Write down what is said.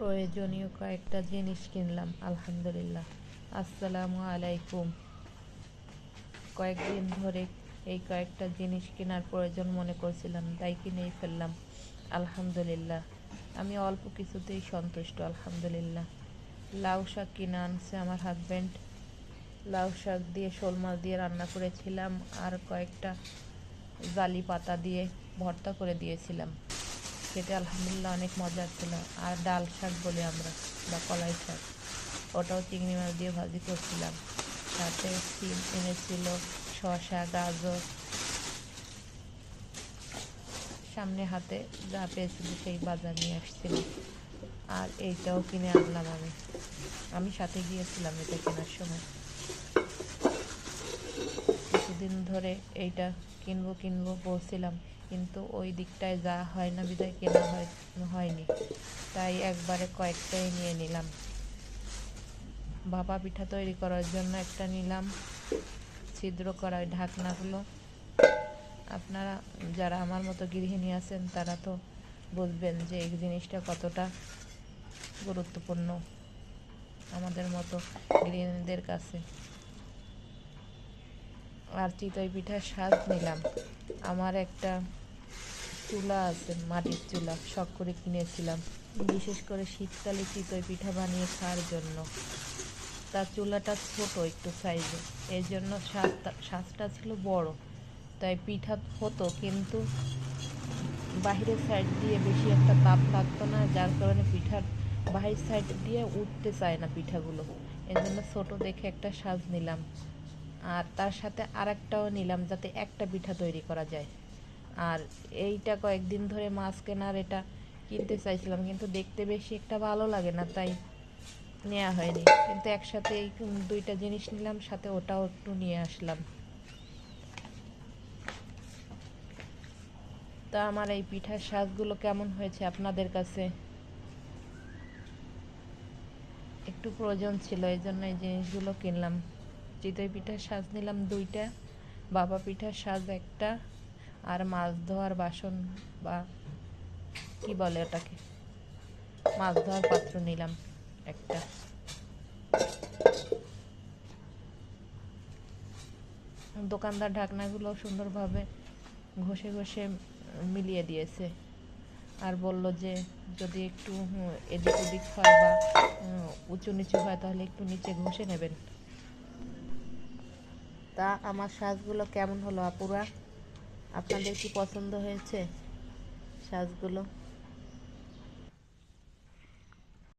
প্রয়োজনীয় কয়েকটা জিনিস কিনলাম আলহামদুলিল্লাহ। আসসালামু আলাইকুম। কয়েকদিন ধরে এই কয়েকটা জিনিস কেনার প্রয়োজন মনে করছিলাম, তাই কিনেই ফেললাম আলহামদুলিল্লাহ। আমি অল্প কিছুতেই সন্তুষ্ট আলহামদুলিল্লাহ। লাউ শাক কিনে আনছে আমার হাজব্যান্ড। লাউ শাক দিয়ে শোল মাছ দিয়ে রান্না করেছিলাম, আর কয়েকটা জালি পাতা দিয়ে ভর্তা করে দিয়েছিলাম। খেতে আলহামদুলিল্লাহ অনেক মজার ছিল। আর ডাল শাক বলি আমরা, বা কলাই শাক, ওটাও চিংড়ি মাছ দিয়ে ভাজি করছিলাম। সাথে সিম এনেছিল, শসা, গাজর, সামনে হাতে যা পেয়েছিল সেই বাজার নিয়ে আসছিল। আর এইটাও কিনে আনলাম আমি সাথে গিয়েছিলাম এটা কেনার সময়। কিছুদিন ধরে এইটা কিনবো কিনবো বলছিলাম, কিন্তু ওই দিকটায় যা হয় না বিধায় কেনা হয়নি। তাই একবারে কয়েকটাই নিয়ে নিলাম। ভাপা পিঠা তৈরি করার জন্য একটা নিলাম, ছিদ্র করা ওই ঢাকনাগুলো। আপনারা যারা আমার মতো গৃহিণী আছেন তারা তো বুঝবেন যে এই জিনিসটা কতটা গুরুত্বপূর্ণ আমাদের মতো গৃহিণীদের কাছে। আর চিতই পিঠার স্বাদ নিলাম। আমার একটা চুলা আছে, মাটির চুলা, শখ করে কিনেছিলাম, বিশেষ করে শীতকালে চিতই পিঠা বানিয়ে খাওয়ার জন্য। তার চুলাটা ছোট একটু সাইজে, এই জন্য শ্বাসটা ছিল বড়, তাই পিঠা হতো কিন্তু বাহিরের সাইড দিয়ে বেশি একটা তাপ লাগতো না, যার কারণে পিঠার বাহির সাইড দিয়ে উঠতে চায় না পিঠাগুলো। এই জন্য ছোটো দেখে একটা সাজ নিলাম। আর তার সাথে আর একটাও নিলাম যাতে একটা পিঠা তৈরি করা যায়। আর এইটা কয়েকদিন ধরে মাছ কেনার এটা কিনতে চাইছিলাম, কিন্তু দেখতে বেশি একটা ভালো লাগে না, তাই নেওয়া হয়নি। কিন্তু একসাথে এই দুইটা জিনিস নিলাম, সাথে ওটাও একটু নিয়ে আসলাম। তা আমার এই পিঠার স্বাদগুলো কেমন হয়েছে আপনাদের কাছে? একটু প্রয়োজন ছিল, এই জন্য এই জিনিসগুলো কিনলাম। চিতই পিঠার সাজ নিলাম দুইটা, বাবা পিঠার সাজ একটা, আর মাছ ধোয়ার বাসন বা কি বলে ওটাকে, মাছ ধোয়ার পাত্র নিলাম একটা। দোকানদার ঢাকনাগুলো সুন্দরভাবে ঘষে ঘষে মিলিয়ে দিয়েছে, আর বলল যে যদি একটু এদিক ওদিক হয় বা উঁচু নিচু হয় তাহলে একটু নিচে ঘষে নেবেন। তা আমার সাজগুলো কেমন হলো আপুরা? আপনাদের কি পছন্দ হয়েছে সাজগুলো?